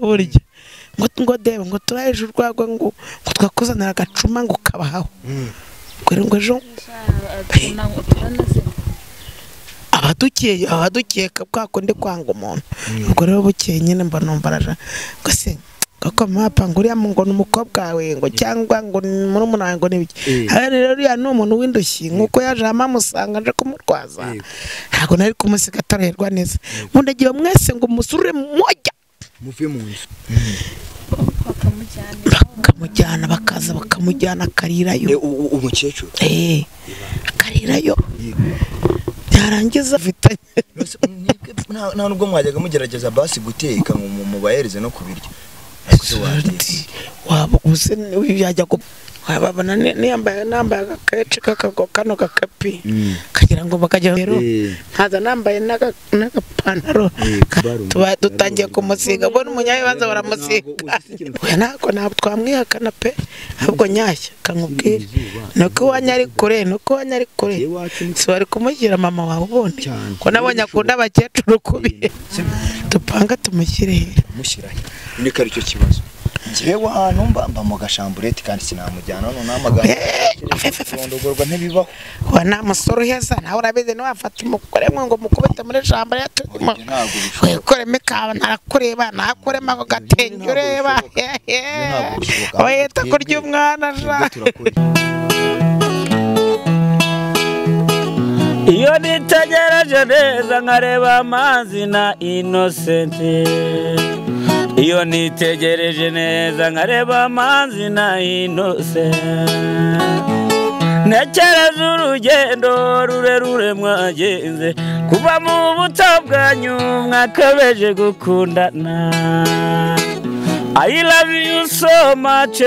burya ngo deba ngo turaje urwagwa ngo twakuzanira agacuma ngo kabahaho ngo ejo abadukiye kako ndi kwanga umuntu ubwo rero bukeye nyine mba numva araje ngo se koko mapa ngo uriya ngo n'umukobwa wawe ngo cyangwa ngo muri umunani ngo n'ibiki rero uriya ni umuntu w'indushyi nk'uko yaje amusanga aje kumutwaza ntabwo nari kumusiga atarerwa neza mundagiye mwese ngo musure mujya muve mu nzu bakamujyana bakaza bakamujyana akarirayo umukecuru akarirayo yarangiza afitanye nta nubwo mwajyaga mugerageza basi guteka ngo mubahereze no kubirya waba ubuse yajya wababona niyambaye agakece kano gakapi kagira ngo bakajya rero ntaza nambaye n'agapantaro dutangiye kumusiga bo n'umunyabibanza baramusiga ntabwo twamwihakana pe ahubwo nyashya kamubwire nuko iwanyu ari kure si wari kumushyira mama wawe ubundi ko nabonye akunda abakecuru kubi dupanga tumushyire ni ko aricyo kibazo njyewe ahantu mba mu gashambureti kandi sinamujyana none n'amagambo ndogorwa ntibibaho wa nta musore uheza nawe urabizi niwafata umugore ngo mukubite muri jambureti wikoremo ikaba ntarakureba ntakuremo ako gatenge ureba wahita kurya umwana ja iyo nitegereje neza nkareba amazi na Innocente iyo nitegereje neza nkareba amazi na Innocente ntekereza urugendo rurerure mwagenze kuva mu buto bwanyu mwakabeje gukundana I love you so much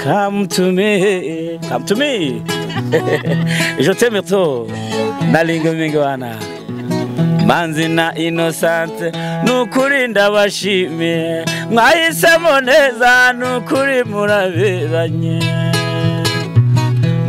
come to me je t'aime trop nalinga mingi wana Manzi na Innocente nukuri ndabashimiye mwahisemo neza nukuri muraberanye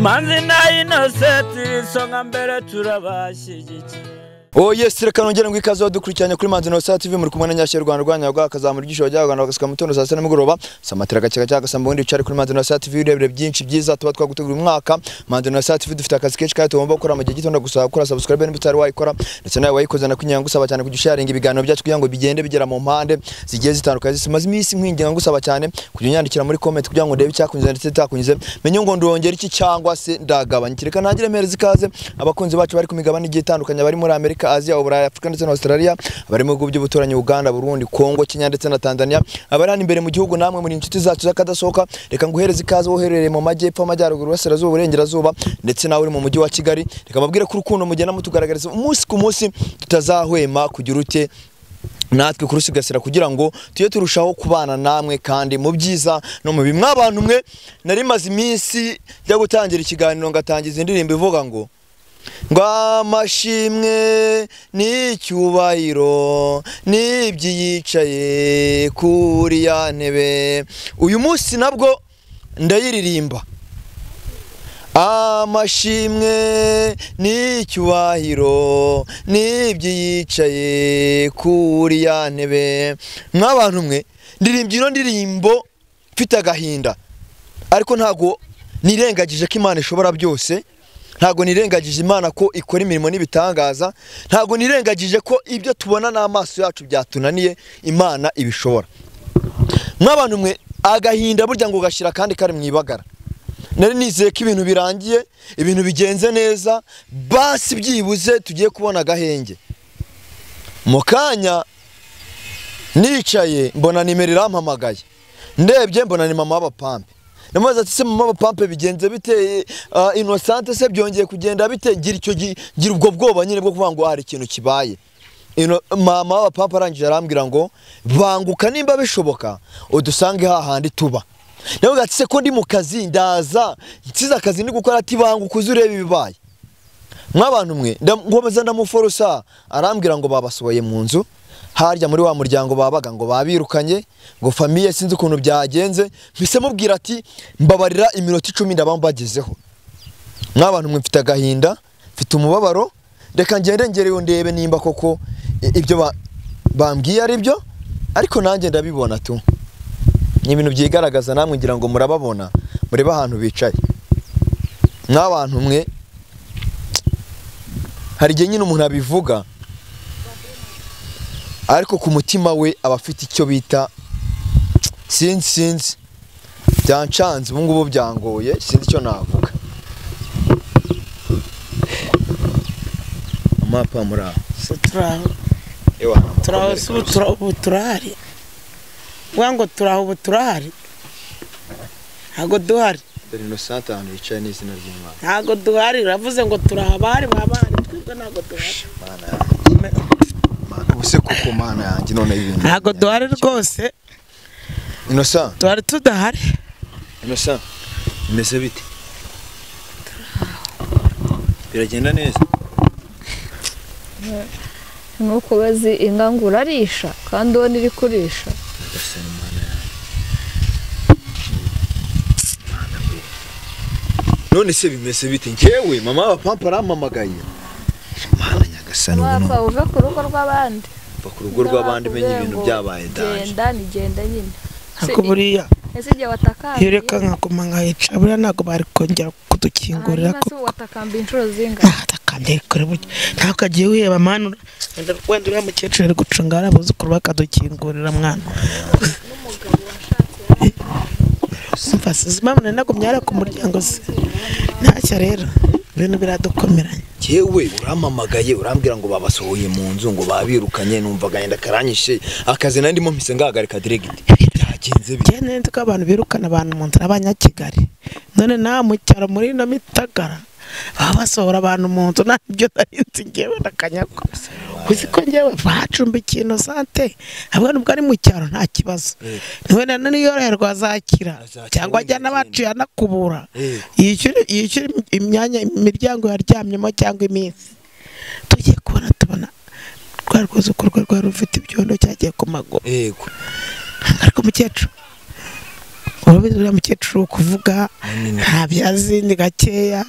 Manzi na Innocente songa mbere turabashyigikiye Oh yes, reka nongere ngo ikaze wadukurikiranye kuri Manzi na TV muri kumwe na Nyashya Rwanda rwanya rwakazamura igisho ry'Abaganda bagasika mutondo saa 7 nimugoroba samatira gaceka cyagasambo ubundi bicare kuri Manzi na TV urebere byinshi byiza tuba twagutegura umwaka Manzi na TV dufite akazi kenshi kandi tugomba gukora mu gihe gitondo gusaba gukora subscribe n'ibitari wayikora ndetse nawe wayikoze na kunyanga gusaba cyane kujisharinga ibiganiro byacu kugira ngo bigende bigera mu mpande zigiye zitandukanye zimaze imisi nkwinginga gusaba cyane kunyandikira muri comment kugira ngo ndebe cyakunyize ndetse takunyize menye ngo ndongera iki cyangwa se ndagabanya kireka ntagire mpereza ikaze abakunzi bacu bari ku migabane igiye itandukanye bari muri Amerika Asia Uburayi Afrika ndetse na Australia abari mu bihugu by'ubuturanyi Uganda Burundi Kongo Kenya ndetse na Tanzania abari imbere mu gihugu namwe muri inshuti zacu zakadasohoka reka nguhereze ikaze woherereye mu majyepfo amajyaruguru waserazuba uburengerazuba ndetse nawe uri mu mujyi wa Kigali reka mabwire ko urukundo mugenda mutugaragariza umunsi ku munsi tutazahwema kugira ute natwe kurusigasira kugira ngo tuye turushaho kubana namwe kandi mu byiza no mu bimwe abantu mwe nari maze iminsi yo gutangira ikiganiro ngatangiza indirimbo ivuga ngo amashimwe n'icyubahiro n'ibyiyicaye kuri ya ntebe uyu munsi nabwo ndayiririmba amashimwe n'icyubahiro n'ibyiyicaye kuri ya ntebe nk'abantu mwe ndirimbye ino ndirimbo mfite agahinda ariko ntago nirengagije ko Imana ishobora byose ntago nirengagije Imana ko ikora imirimo n'ibitangaza ntago nirengagije ko ibyo tubona n'amaso yacu byatunaniye Imana ibishobora nk'abantu mwe agahinda burya ngo gashira kandi kari mwibagara nari nizeye ko ibintu birangiye ibintu bigenze neza basi byibuze tugiye kubona agahenge mu kanya nicaye mbona nimero irampamagaye ndebye mbona ni mama w'abapampe namaze ati se mama w'abapampe bigenze bite Innocente se byongeye kugenda bite gira ubwo bwoba nyine bwo kuvuga ngo hari ikintu kibaye mama w'abapampe arangije arambwira ngo banguka nimba bishoboka udusange hahandi tuba nawe ati se ko ndi mu kazi ndaza nsize akazi ndi gukora ati banguka uzurebe ibibaye nk'abantu mwe ngomeza ndamuforosa arambwira ngo babasohoye mu nzu harya muri wa muryango babaga ngo babirukanye ngo famille sinzi ukuntu byagenze mpise mubwira ati mbabarira iminota 10 ndabambagezeho nk'abantu mwe mfite agahinda mfite umubabaro reka ngende ngereyo ndebe nimba koko ibyo bambwiye ari byo ariko nanjye ndabibona tu ni ibintu byigaragaza namwe ngira ngo murababona mureba ahantu bicaye n'abantu mwe hari igihe nyine umuntu abivuga ariko ku mutima we aba afite icyo bita sinzi byancanze ubu ngubu byangoye sinzi icyo navuga amapa muri aho turaho turahari wango turaho turahari ntago duhari dore no santa hano yicaye n'izina ry'Imana ntago duhari uravuze ngo turahabari babari twebwe ntago duhari mana ubuse kuko mana yanjye none ibintu ntago duhari rwose Innocent duhari tudahari Innocent imeze bite biragenda neza nuko bazi ingangura arisha kandi uwo niri kurisha none se bimeze bite ngewe mama wa pampa aramamagaye mana nyagasani wava uve ku rugo rw'abandi va ku rugo rw'abandi menye ibintu byabaye daje genda nyine ako buriya ese igihe watakambye yereka nkaguma nkayica buriya ntabwo bari kongera kudukingurira ko watakambye inshuro zingahe atakambye kure burya ntabwo agiye wiheba mwana wenda uriya mukecuru ari gucunga arabuzukuru bakadukingurira mwana n'umugabo washatse mfasize impamvu nari nagumye hariya ku muryango se ntacyo rero ibintu biradukomeranye yewe uramamagaye urambwira ngo babasohoye mu nzu ngo babirukanye numvaga yenda karanyishe akazi nari ndimo mpise ngahagarika direct byagenze bite nzi ko abantu birukana abantu mu nzira abanyakigali none nta mu cyaro muri ino mitagara baba basohora abantu mu nzu ntabyo narinzi ngewe nakanyagwa uzi ko ngewe bacumbikiye Innocent ahubwo nubwo ari mu cyaro nta kibazo niwe niyoroherwa azakira cyangwa ajyana baciye anakubura yishyura imyanya imiryango yaryamyemo cyangwa iminsi tugiye tubona rwa rwuzukurwa rwari rufite ibyondo cyagiye ku maguru yego ariko mukecuru urabizi uriya mukecuru kuvuga nta byazindi gakeya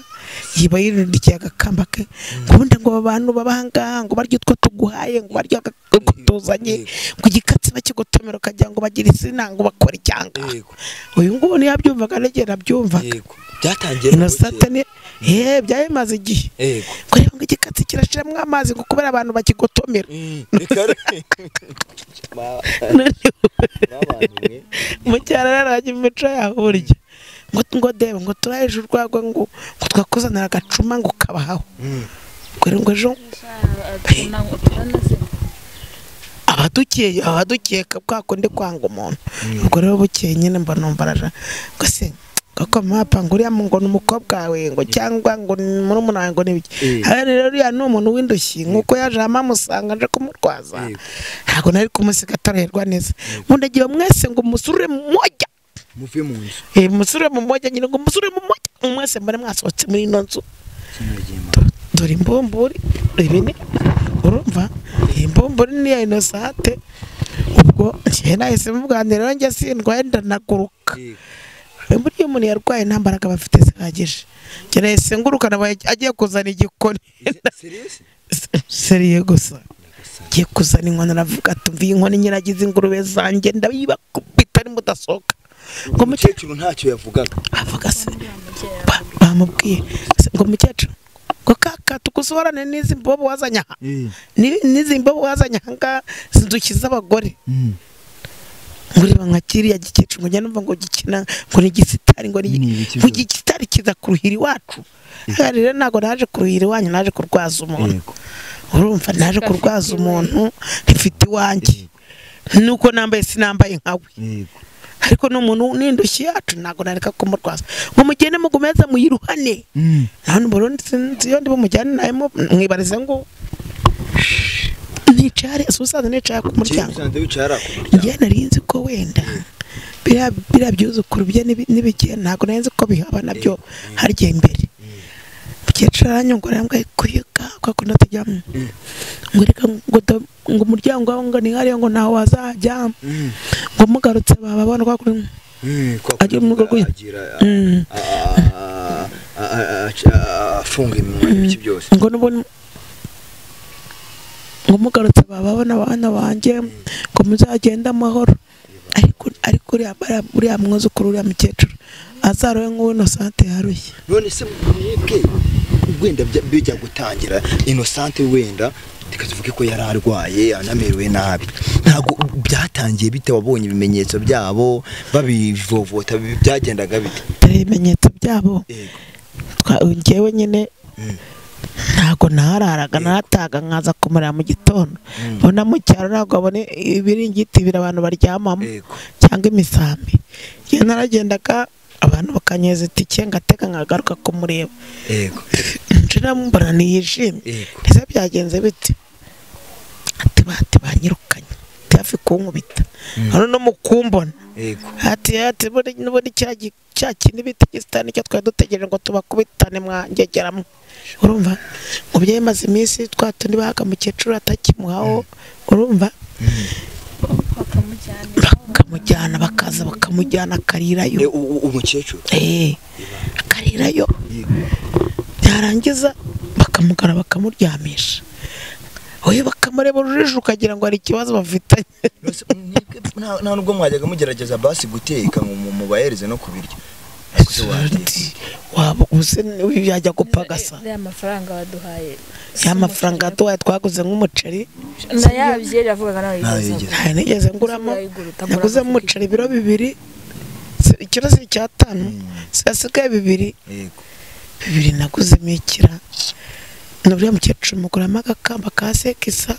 yiba yirundikiye agakamba ke ngubundi ngo abantu babahangaha ngo barya utwo tuguhaye ngo barya tuzanye ngo igikatsi bakigotomera ukagira ngo bagire izina ngo bakora icyanga uyu ngubu niyo abyumvaga negera byumvaga byatangiye Innocent ni byayemaze igihe ngo rero ngo igikatsi kirashiramo amazi ngo kubera abantu bakigotomera mu cyaro rero hajya imico yaho burya ngo deba ngo turaheje urwagwa ngo twakuzanira agacuma ngo kabahaho ngo ejo abadukeye kwa kundi kwanga umuntu ubwo rero bukeye nyine mba numva araja ngo se koko mapa ngo uriya ngo ni umukobwa wawe ngo cyangwa ngo ni murumuna wawe ngo n'ibiki rero uriya ni umuntu w'indushyi nk'uko yaje amusanga aje kumutwaza ntabwo nari kumusiga atarerwa neza mundagiye mwese ngo musure mmoja muve mu nzu musure mmoja nyine ngo musure mmoja mwese mbare mwasohotse muri ino nzu dore imbombori ibini urumva imbombori ni ya Innocent ubwo njye nahise muganira njye sindwaye ndanaguruka muri umuntu yarwaye nta mbaraga bafite zihagije njye nahise ngurukana agiye kuzana igikoni seriye gusa ngiye kuzana inkono aravuga ati mviye inkono nyiragize ingurube zanjye ndabibakubita ari mudasohoka ngo mukecuru ntacyo yavugaga avuga se bamubwiye ngo mukecuru ngo kaka tugusohorane n'izi mbobo wazanye aha n'izi mbobo wazanye aha ngaha zindukiza abagore ngureba nka kiriya gikecuru ngo njya numva ngo gikina ngo ni igisitari ngo igisitari kiza kuruhira iwacu rero ntabwo naje kuruhira iwanyu naje kurwaza umuntu urumva naje kurwaza umuntu ntifite iwanjye nuko nambaye sinambaye nkawe ariko n'umuntu n'indushyi yacu ntabwo nareka kumurwaza ngo mugende mugumeze muyiruhane none Burundi sinzi yo ndi bumujyane naye mwibarize ngo nicare susaza nicare ku muryango njye narinzi ko wenda biriya byuzukuru bye n'ibigenda ntabwo narinzi ko bihaba nabyo harya imbere mukecuru aranyongora yambwaye kuyiga kwa kundi tujyamo ngo reka ngo umuryango wawe ngo ni hariya ngo ntaho wazajya ngo mugarutse bababona kwa kundi agira mu rwego afunga iminwa n'ibiki byose ngo ngo mugarutse bababona abana banjye ngo muzagenda amahoro ariko uriya mwuzukuru uriya mukecuru azarowe nk'uwo Innocente yarushye. None se mwebwe wenda bijya gutangira Innocente wenda tuvuge ko yari arwaye anamerewe nabi, ntago byatangiye bite? Wabonye ibimenyetso byabo babivovota byagendaga bite? Ibimenyetso byabo ngewe nyine ntago nahararaga, narataga nkaza kumurira mu gitondo. Bona mu cyaro ntago abone ibiringiti bira abantu baryamamo cyangwa imisambi. Ngiye naragendaga abantu bakanyeza itike ngatega nkagaruka kumureba. Njira mbona niyishimye. Ndetse byagenze bite? Ati banyirukanye hafi kunkubita hano no mukumbona ati n'ubundi cya kintu bita gisitani cyo twari dutegereje ngo tubakubitane mwangegeramo. Urumva ngo byemaze iminsi twatundi baga mukecuru atakimuhaho. Urumva bakamujyana bakaza bakamujyana akarirayo umukecuru akarirayo, byarangiza bakamugara bakamuryamisha. Oye bakamureba urujijo ukagira ngo hari ikibazo bafitanye. Nta nubwo mwajyaga mugerageza basi guteka mu bahereze no kubirya? Waba uze yajya gupagasa ya mafaranga waduhaye, ya mafaranga duhaye twaguze nk'umuceri nayabye yavugaga nawe nigeze nguramo, naguze umuceri biro 2 ikiro cya 5 sasigaye 2 naguzemo ikira. Nubwo mukecuru mugurama agakamba ka sekisa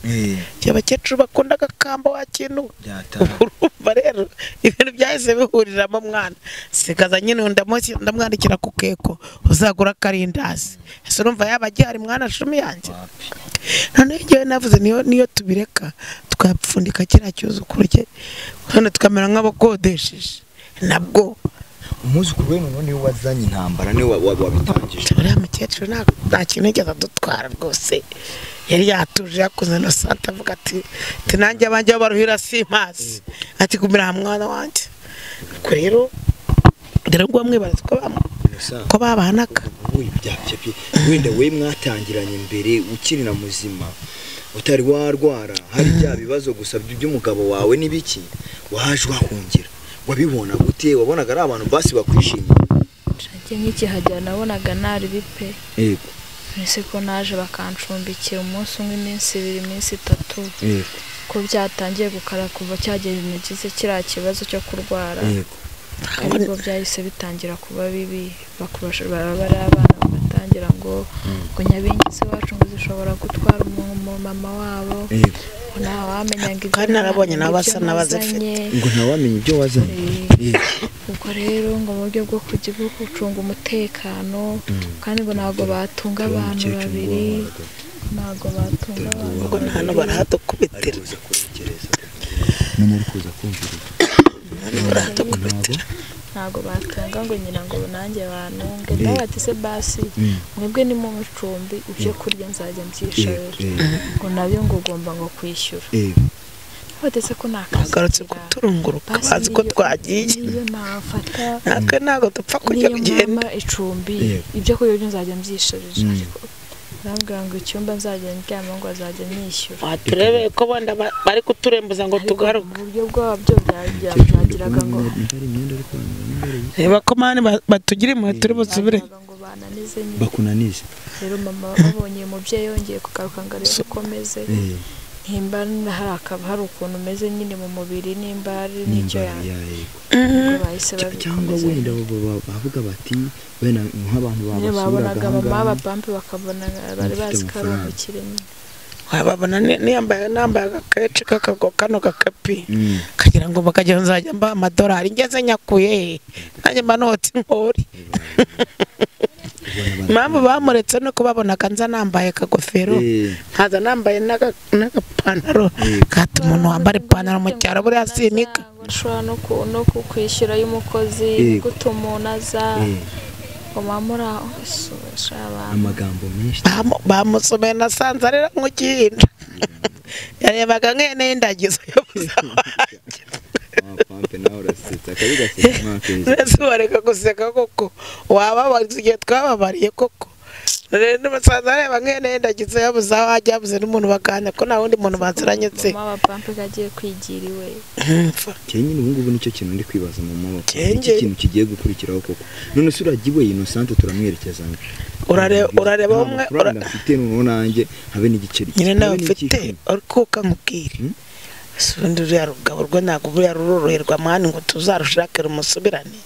cy'abakecuru bakunda agakamba wa kintu. Urumva rero ibintu byahise bihuriramo mwana sikaza nyine ndamwandikira ku keko uzagura karindazi. Ese urumva yaba gihari mwana shumi yanjye. None ngewe navuze niyo tubireka twapfundika kira cyuzukuru cye hano tukamera nk'abakodesheje nabwo. Umuzukuru we none wazanye intambara ni wabitangije. Uriya mukecuru nta kintu yigeze adutwara rwose, yari yatuje yakuze Innocente avuga ati nanjye abanjye baruhira simpazi ati kumira mwana wanjye. Ubwo rero ngo bamwibaza ko babanaga. Wenda we mwatangiranye mbere ukiri na muzima utari warwara, hari bya bibazo gusa by'umugabo wawe n'ibiki waje wahungira, wabibona gute? Wabonaga ari abantu basi bakwishimiye? Nk'iki hajya nabonaga nari bipe. Ese ko naje bakancumbikira umunsi umwe, iminsi 2, iminsi 3. Ko byatangiye gukara kuva cyagera nagize kiriya kibazo cyo kurwara. Ariko byahise bitangira kuba bibi, bakubasha barabara abana batangira ngo nyabingizi wacu ngo zishobora gutwara mama wabo. Nta wamenya ngo kandi narabonye nabasa nabazifite ngo nta wamenya ibyo wazanye. Ubwo rero ngo mu buryo bwo gucunga umutekano kandi ngo ntago batunga abantu babiri, ntago batunga abantu ngo nta no barahatukubitira ntago batunga ngo nyina ngo nanjye banunge. Ndabati se basi mwebwe ni mu mucumbi ibyo kurya nzajya mbyisharira ngo nabyo ngo ugomba ngo kwishyura. Batese ko nagarutse kuturunguruka bazi ko twagiye nafata natwe ntago dupfa kujya kugenda icumbi ibyo kurya byo nzajya mbyisharira. Nambwira ngo icyumba nzajya ndyama ngo azajya nishyura. Turebe ko banda bari kuturembuza ngo tugaruke. Uburyo bwabyo byagiraga ngo reba ko mani batugira imwe turi busubire bakunanize. Rero mama babonye umubyeyi yongeye kugaruka ngo arebe uko ameze, nimba hari ukuntu umeze nyine mu mubiri, nimba ari n'icyo bahise cyangwa wenda bavuga bati wenda nk'abantu babonaga mama abapampe bakabona bari bazi ko ari umukire nyine. Babona niyambaye agakece kano gakapi kagira ngo bakajya nzajya mba amadolari ngeze nyakuye nanjye mba noti nkori. Impamvu bamuretse no kubabonaga nza nambaye akagofero nkaza nambaye n'agapantaro gata umuntu wambara ipantaro mu cyaro buriya sinika ushobora no kukwishyura y'umukozi gutuma umuntu aza umamura amagambo menshi bamusomeye nasanze arera nk'ugihinda yarebaga nkene indagizo yo pampe nawe urasetsa akabigaseka mwakeze. Nese wareka guseka koko waba igihe twababariye koko rero basaza reba nkene ndagize yabuze aho ajya yabuze n'umuntu baganya ko nta wundi muntu baziranye se mama pampe gagiye kwigira iwe cyane ubu ngubu nicyo kintu ndi kwibaza mu maboko iki kintu kigiye gukurikiraho koko none se uragiwe Innocent turamwerekeza urareba umwe urafite nanjye habe n'igiceri nyine nawe ufite ariko kankubwira sundi rya rugabo rwo ntago buriya ruroroherwa mwana ngo tuzarushakira umusubirane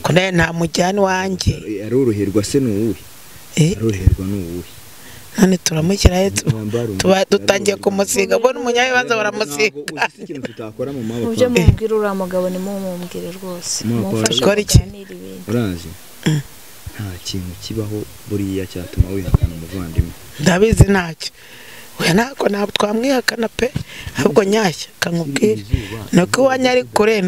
ko naye nta mujyani wanjye aroroherwa se n'uwuhe aroroherwa n'uwuhe none turamukira tuba dutangiye kumusiga bo n'umunyabibanza baramusiga ikintu tutakora mu maboko mubyo mubwira uriya mugabo nimumumbwire rwose mufashe gukora iki urazi nta kintu kibaho buriya cyatuma wihakana umuvandimwe ndabizi ntacyo oya nako ntabwo twamwihakana pe ahubwo nyashya kankubwira nuko wanyari kure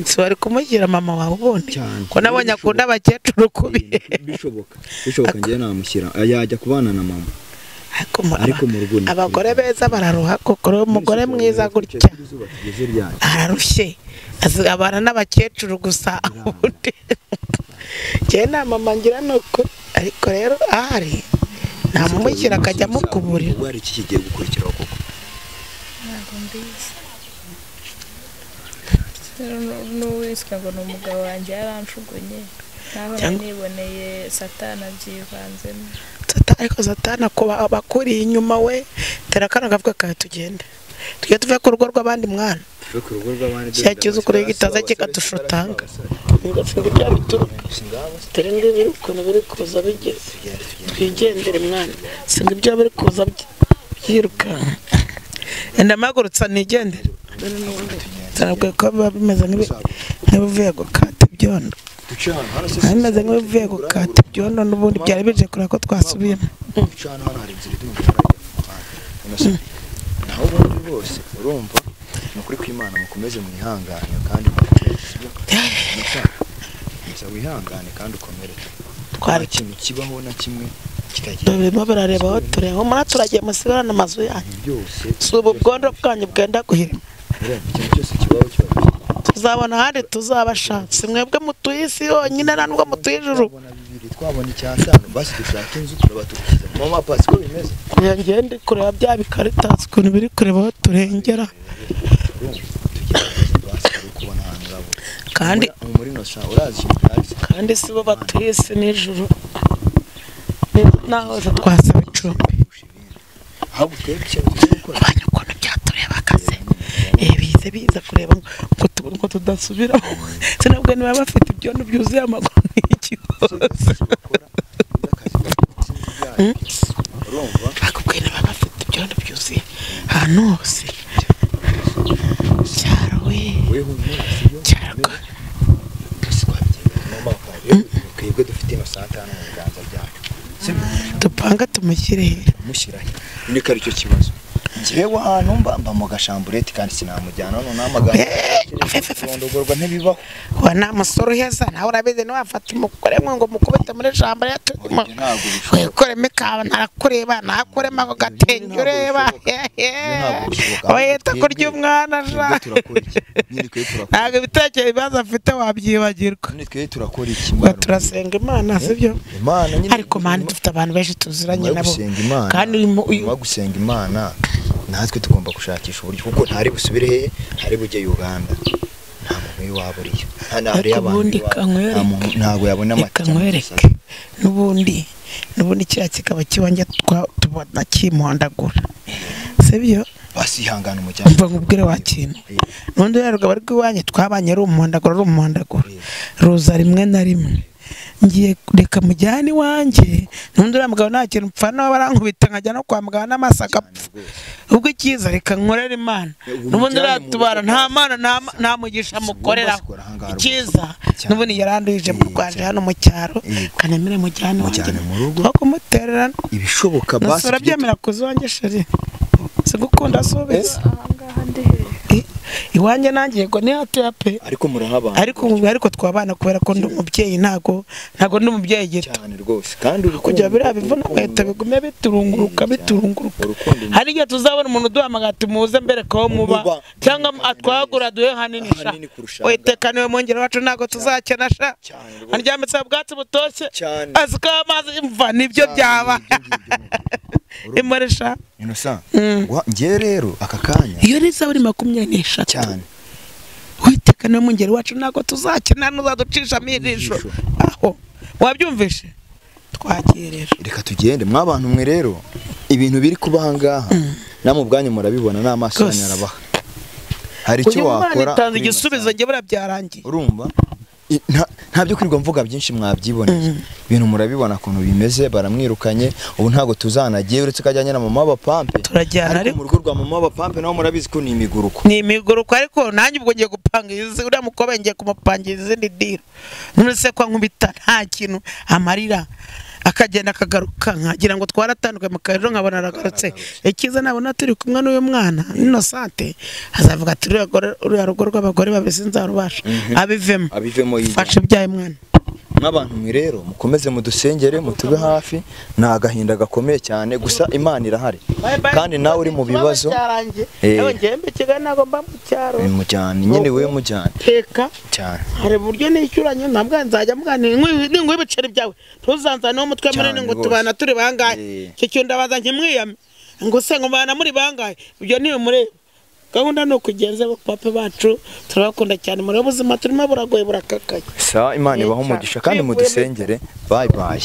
si wari kumushyira mama wawe ubundi ko nabonye akunda abakecuru kubi bishoboka ngiye namushyira yajya kubana na mama ariko mu rugo abagore beza bararuha koko umugore mwiza gutya ararushye azabana n'abakecuru gusa ubundi njye nta mama ngira nuko ariko rero ahari namumushyira akajya mukuburira wari iki kigiye gukurikiraho koko ntabwo mbizi n'uwiswe ngo ni umugabo wanjye yaranshugunye naho niboneye satana abyivanzemo ariko satana ko bakuriye inyuma we tera akana kavuga kawe tugende tujye tuve ku rugo rw'abandi mwana cya kizu kure gitaza kikadushutanga tere ngibiri ukuntu biri kuza bigeze twigendere mwana singa ibyo biri kuza byirukanka enda magurutsa nigendere tarabwe ko biba bimeze nk'ibivuye gukata ibyondo bimeze nk'ibivuye gukata ibyondo n'ubundi byari bije kure ko twasubiyemo naho ubundi bose urumva nukuri kw'Imana mukomeze mwihangane kandi wihangane kandi ukomere twari ikintu kibaho na kimwe kitagira birimo birareba aho tureba muri turagiye musigarana amazu yanyu byose si ubu bwondo bwanyu bwenda guhira ikintu cyose kibaho tuzabona ahandi tuzabashatse mwebwe mutuye isi yonyine nta nubwo mutuye ijuru twabona icyatanu basi dushaka inzu turabatukiza mama pasi ko bimeze ngende kureba bya bikaritasi ukuntu biri kureba aho turengera kandi si bo batuye isi n'ijuru naho twasaba icumbi abanya ukuntu byatureba akazi biza kureba ngo tudasubiramo sinabwo niba bafite ibyondo byuzuye amaguru n'iki hose bakubwiye niba bafite ibyondo byuzuye ahantu hose cyaro we cyaro twebwe dufite Innocent hano mu biganza byacu dupanga tumushyire ni ko aricyo kibazo njyewe ahantu mba mu gashambureti kandi sinamujyana none n'amagambo ndogorwa ntibibaho wa nta musore uheza nawe urabizi niwafata umugore ngo mukubite muri jambureti wikoremo ikaba ntarakureba ntakurema ako gatenge ureba wahita kurya umwana ja ntabwo ibitekerezo ibibazo afite wabyibagirwa turasenga Imana sibyo ariko mani dufite abantu benshi tuziranye nabo kandi gusenga Imana natwe tugomba gushakisha uburyo kuko ntari busubire he hari bujye Uganda nta muntu waburiye ntari abantu ntago yabona amatamwereke n'ubundi kira kikaba kiwanjye tubona kimuhandagura sibyo basihangana umujyana mva nkubwire wa kintu n'undi yarugaba ari kwiwanye twabanye ari umuhandagura ruza rimwe na rimwe ngiye reka mujyane wanjye n'undi mugabo nta kintu mpfa no barankubita nkajya no kwa muganga n'amasaka ubwo ikiza reka nkorera Imana n'ubundi ratubara nta mana nta mugisha mukoreraho ikiza n'ubundi yaranduje mu Rwanda hano mu cyaro kanemere mujyane wanjye aho kumutererana ibishoboka basi byemera kuzonge sheri sigukunda sobese iwanjye nanjye yego ni hatoya pe ariko murahabana ariko twabana kubera ko ndi umubyeyi ntago ndi umubyeyi gito cyane rwose kandi kujya biriya bivuna bahita bigume biturunguruka hari igihe tuzabona umuntu uduhamagara tumuze mbere ko muba cyangwa atwagura duhe hanini sha wetekaniwe mu ngero wacu ntago tuzakena sha andyambitse ubwatsi butoshye aziko amazi imva nibyo byaba Imoresha Innocent ngiye rero aka kanya iyo riza buri 23 cyane witekana mu ngeri wacu ntago tuzakena nuzaducisha mirisho aho wabyumvishe twagiye rero reka tugende mwabantu mwe rero ibintu biri kubahangaha namwe ubwanyu murabibona n'amaso yanyarabaha hari icyo wakora utanze igisubizo nge burabyarangiye urumva nta byo kwirirwa mvuga byinshi mwabyiboneye ibintu murabibona kuntu bimeze baramwirukanye ubu ntago tuzanagiye uretse kajyanye na mama bapampe turajyana ariko mu rugo rwa mama bapampe naho murabizi ko ni imiguruko ariko nanjye ubwo ngiye gupanga izi uriya mukobwa ngiye kumupangira izindi diro nurese ko nkubita nta kintu amarira akagenda akagaruka nkagira ngo twaratandukanye mukariro nkabona aragarutse ikiza nabona turi kumwe n'uyu mwana Innocent azavuga ati uriya rugo rw'abagore babise nzarubasha abivemo fashe byaye mwana n'abantu mwe rero mukomeze mudusengere mutube hafi na agahinda gakomeye cyane gusa Imana irahari kandi nawe uri mu bibazo ngembe kigana ngo mba mu cyaro mujyane nyine we mujyane teka cyane hari buryo nishyuranye ntabwo nzajya mugana n'ingwe ibiceri byawe tuzanzana no mutwe munini ngo tubana turi bangahe cyo cyo ndabaza nkimwiyame ngo se ngo bana muri bangahe ibyo niyo mureba gahunda no kugenza papa bacu turabakunda cyane muri ubuzima turimo buragoye burakakaye sa Imana ibaho umugisha kandi mudusengere bye bye